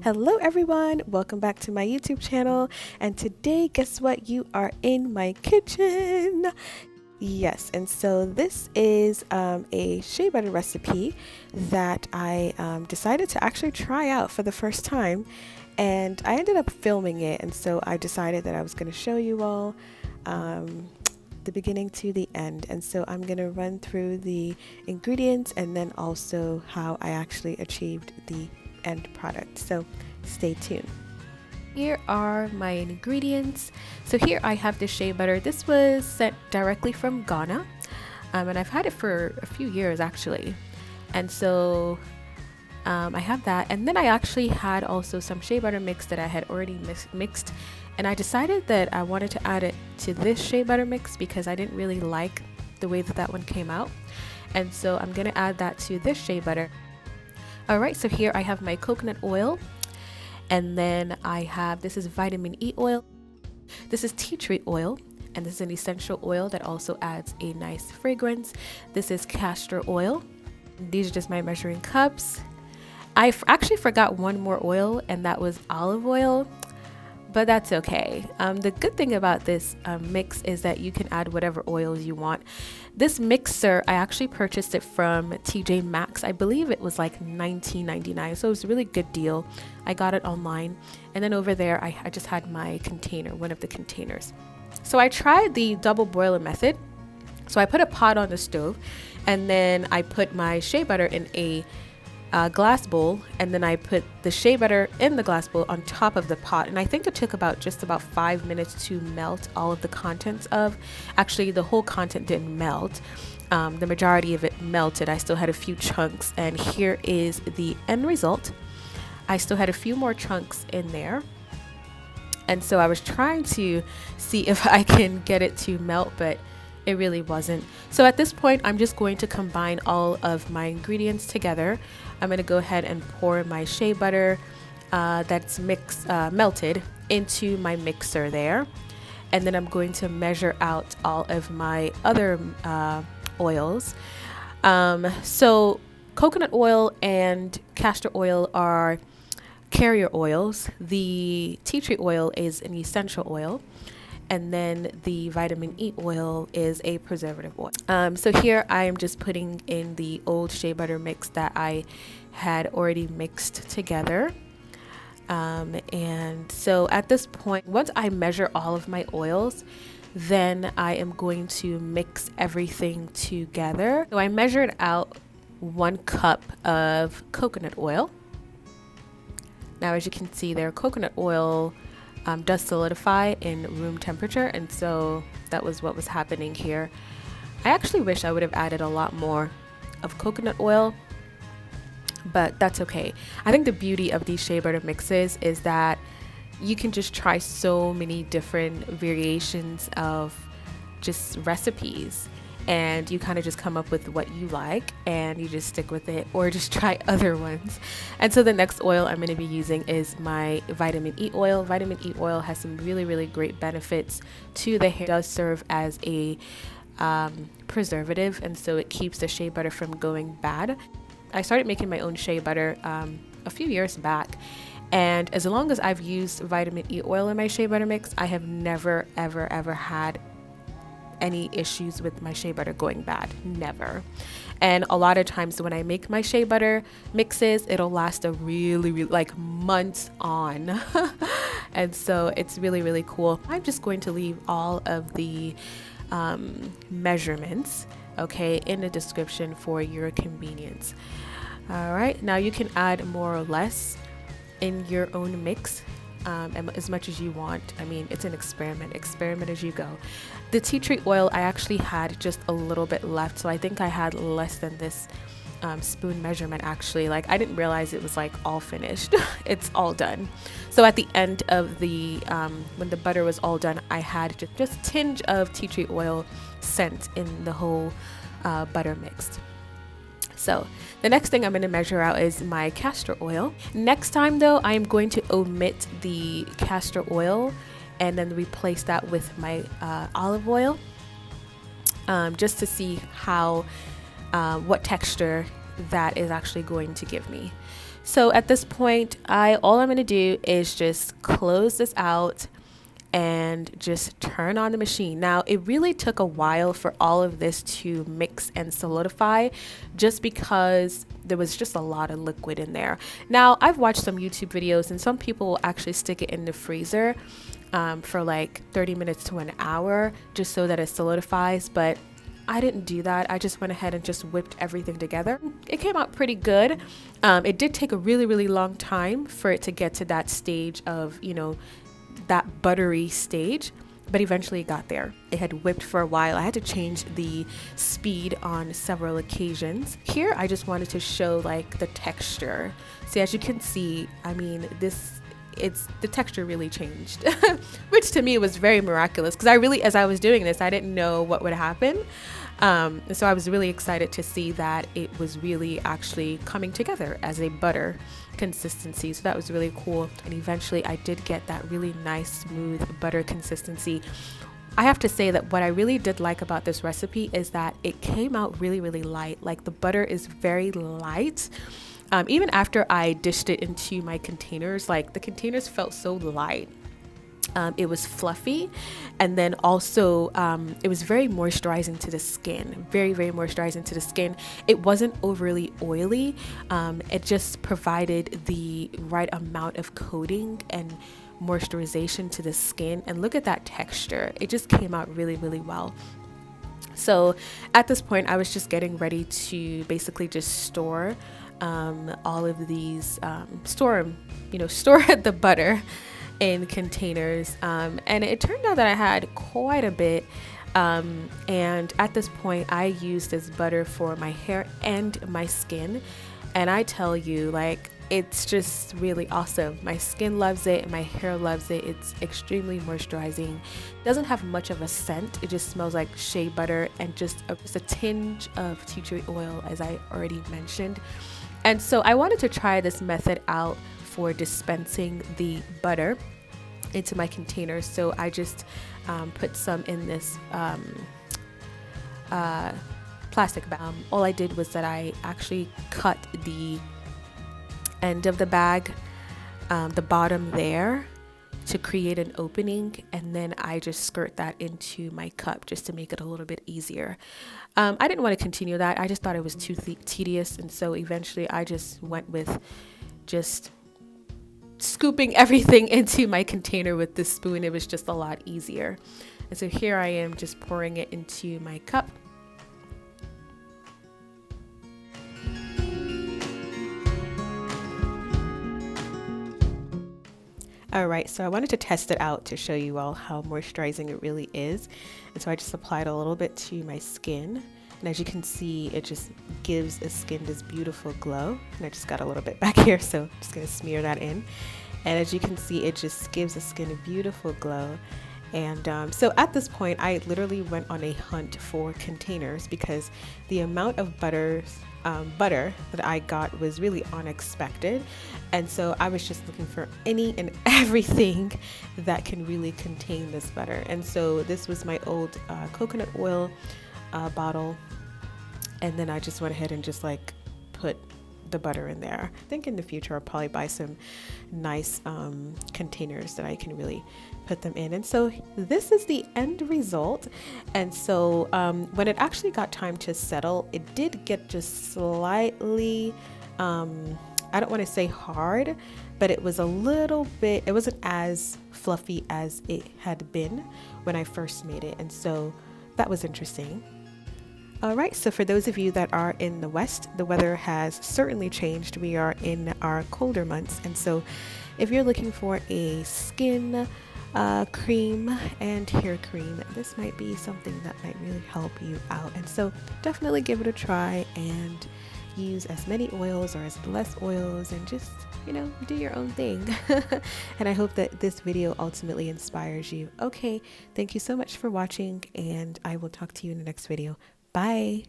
Hello everyone, welcome back to my YouTube channel, and today, guess what, you are in my kitchen. Yes, and so this is a shea butter recipe that I decided to actually try out for the first time, and I ended up filming it, and so I decided that I was going to show you all the beginning to the end. And so I'm going to run through the ingredients and then also how I actually achieved the end product, so stay tuned. Here are my ingredients. So here I have the shea butter. This was sent directly from Ghana, and I've had it for a few years actually, and so I have that, and then I actually had also some shea butter mix that I had already mixed, and I decided that I wanted to add it to this shea butter mix because I didn't really like the way that one came out, and so I'm gonna add that to this shea butter. Alright, so here I have my coconut oil, and then I have, this is vitamin E oil, this is tea tree oil, and this is an essential oil that also adds a nice fragrance. This is castor oil. These are just my measuring cups. I actually forgot one more oil, and that was olive oil, but that's okay. The good thing about this mix is that you can add whatever oils you want. This mixer, I actually purchased it from TJ Maxx. I believe it was like $19.99, so it was a really good deal. I got it online, and then over there I just had my container, one of the containers. So I tried the double boiler method. So I put a pot on the stove, and then I put my shea butter in a glass bowl, and then I put the shea butter in the glass bowl on top of the pot, and I think it took just about 5 minutes to melt all of the contents of. Actually, the whole content didn't melt. The majority of it melted. I still had a few chunks, and here is the end result. I still had a few more chunks in there, and so I was trying to see if I can get it to melt, but it really wasn't. So at this point, I'm just going to combine all of my ingredients together. I'm going to go ahead and pour my shea butter that's melted into my mixer there. And then I'm going to measure out all of my other oils. So coconut oil and castor oil are carrier oils. The tea tree oil is an essential oil. And then the vitamin E oil is a preservative oil. So here I am just putting in the old shea butter mix that I had already mixed together. And so at this point, once I measure all of my oils, then I am going to mix everything together. So I measured out 1 cup of coconut oil. Now, as you can see there, coconut oil does solidify in room temperature, and so that was what was happening here. I actually wish I would have added a lot more of coconut oil, but that's okay. I think the beauty of these shea butter mixes is that you can just try so many different variations of just recipes, and you kind of just come up with what you like and you just stick with it, or just try other ones. And so the next oil I'm going to be using is my vitamin E oil. Vitamin E oil has some really great benefits to the hair. It does serve as a preservative, and so it keeps the shea butter from going bad. I started making my own shea butter a few years back, and as long as I've used vitamin E oil in my shea butter mix, I have never ever had any issues with my shea butter going bad. Never. And a lot of times when I make my shea butter mixes, it'll last a really like months on. And so it's really cool. I'm just going to leave all of the measurements, okay, in the description for your convenience. All right, now you can add more or less in your own mix, as much as you want. I mean, it's an experiment as you go. The tea tree oil, I actually had just a little bit left, so I think I had less than this spoon measurement actually. Like, I didn't realize it was like all finished. It's all done. So at the end of the when the butter was all done, I had just a tinge of tea tree oil scent in the whole butter mixed. So the next thing I'm going to measure out is my castor oil. Next time though, I'm going to omit the castor oil and then replace that with my olive oil, just to see how what texture that is actually going to give me. So at this point, all I'm going to do is just close this out and just turn on the machine. Now, it really took a while for all of this to mix and solidify, just because there was just a lot of liquid in there. Now, I've watched some YouTube videos and some people will actually stick it in the freezer for like 30 minutes to an hour just so that it solidifies, but I didn't do that. I just went ahead and just whipped everything together. It came out pretty good. It did take a really, really long time for it to get to that stage of, you know, that buttery stage, but eventually it got there. It had whipped for a while. I had to change the speed on several occasions. Here, I just wanted to show like the texture. See, as you can see, I mean, the texture really changed, which to me was very miraculous, because as I was doing this, I didn't know what would happen. So I was really excited to see that it was really actually coming together as a butter consistency. So that was really cool. And eventually I did get that really nice, smooth butter consistency. I have to say that what I really did like about this recipe is that it came out really, really light. Like, the butter is very light. Even after I dished it into my containers, like, the containers felt so light. It was fluffy, and then also it was very moisturizing to the skin, very, very moisturizing to the skin. It wasn't overly oily. It just provided the right amount of coating and moisturization to the skin, and look at that texture. It just came out really, really well. So at this point, I was just getting ready to basically just store all of these, store the butter in containers, and it turned out that I had quite a bit, and at this point I used this butter for my hair and my skin, and I tell you, like, it's just really awesome. My skin loves it, my hair loves it. It's extremely moisturizing. Doesn't have much of a scent. It just smells like shea butter and just a tinge of tea tree oil, as I already mentioned. And so I wanted to try this method out for dispensing the butter into my containers. So I just put some in this plastic bag. All I did was that I actually cut the end of the bag, the bottom there, to create an opening, and then I just skirt that into my cup just to make it a little bit easier. I didn't want to continue that. I just thought it was too tedious, and so eventually I just went with just scooping everything into my container with this spoon. It was just a lot easier. And so here I am just pouring it into my cup. All right, so I wanted to test it out to show you all how moisturizing it really is. And so I just applied a little bit to my skin. And as you can see, it just gives the skin this beautiful glow. And I just got a little bit back here, so I'm just gonna smear that in. And as you can see, it just gives the skin a beautiful glow. And so at this point, I literally went on a hunt for containers because the amount of butter that I got was really unexpected. And so I was just looking for any and everything that can really contain this butter. And so this was my old coconut oil bottle. And then I just went ahead and just like put the butter in there. I think in the future I'll probably buy some nice containers that I can really put them in. And so this is the end result. And so when it actually got time to settle, it did get just slightly I don't want to say hard, but it was a little bit, it wasn't as fluffy as it had been when I first made it. And so that was interesting. All right, so for those of you that are in the West, the weather has certainly changed. We are in our colder months. And so if you're looking for a skin cream and hair cream, this might be something that might really help you out. And so definitely give it a try and use as many oils or as less oils and just, you know, do your own thing. And I hope that this video ultimately inspires you. Okay, thank you so much for watching, and I will talk to you in the next video. Bye.